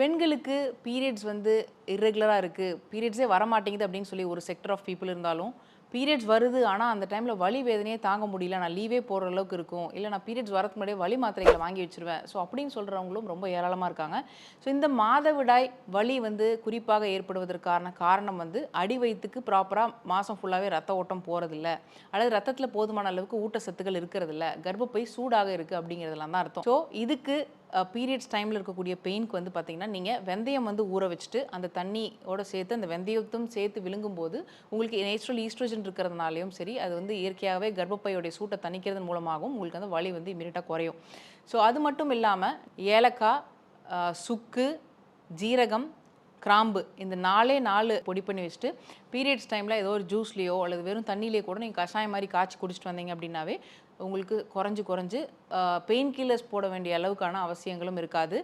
பெண்களுக்கு பீரியட்ஸ் வந்து இர்ரெகுலராக இருக்குது, பீரியட்ஸே வரமாட்டேங்குது அப்படின்னு சொல்லி ஒரு செக்டர் ஆஃப் பீப்புள் இருந்தாலும், பீரியட்ஸ் வருது ஆனால் அந்த டைமில் வலி வேதனையே தாங்க முடியல, நான் லீவே போடுற அளவுக்கு இருக்கும், இல்லை நான் பீரியட்ஸ் வரதுக்கு முன்னாடியே வலி மாத்திரைகளை வாங்கி வச்சுருவேன், ஸோ அப்படின்னு சொல்கிறவங்களும் ரொம்ப ஏராளமாக இருக்காங்க. ஸோ இந்த மாதவிடாய் வலி வந்து குறிப்பாக ஏற்படுவதற்கான காரணம் வந்து அடி வயிற்றுக்கு ப்ராப்பராக மாதம் ஃபுல்லாகவே ரத்த ஓட்டம் போகிறதில்ல, அல்லது ரத்தத்தில் போதுமான அளவுக்கு ஊட்டச்சத்துக்கள் இருக்கிறதில்ல, கர்ப்பப்பை சூடாக இருக்குது அப்படிங்கிறதுலாம் தான் அர்த்தம். ஸோ இதுக்கு பீரியட்ஸ் டைமில் இருக்கக்கூடிய பெயினுக்கு வந்து பார்த்திங்கன்னா, நீங்கள் வெந்தயம் வந்து ஊற வச்சுட்டு அந்த தண்ணியோடு சேர்த்து அந்த வெந்தயத்தும் சேர்த்து விழுங்கும்போது உங்களுக்கு நேச்சுரல் ஈஸ்ட்ரோஜன் இருக்கிறதுனாலையும் சரி, அது வந்து இயற்கையாகவே கர்ப்பப்பையோடைய சூட்டை தணிக்கிறது மூலமாகவும் உங்களுக்கு வந்து வலி வந்து இமீடியட்டாக குறையும். ஸோ அது மட்டும் இல்லாமல் ஏலக்காய், சுக்கு, ஜீரகம், கிராம்பு இந்த 4 பொடி பண்ணி வச்சுட்டு பீரியட்ஸ் டைமில் ஏதோ ஒரு ஜூஸ்லேயோ அல்லது வெறும் தண்ணியிலே கூட நீங்கள் கஷாயம் மாதிரி காய்ச்சி குடிச்சிட்டு வந்தீங்க அப்படின்னாவே உங்களுக்கு குறைஞ்சு பெயின் கில்லர்ஸ் போட வேண்டிய அளவுக்கான அவசியங்களும் இருக்காது.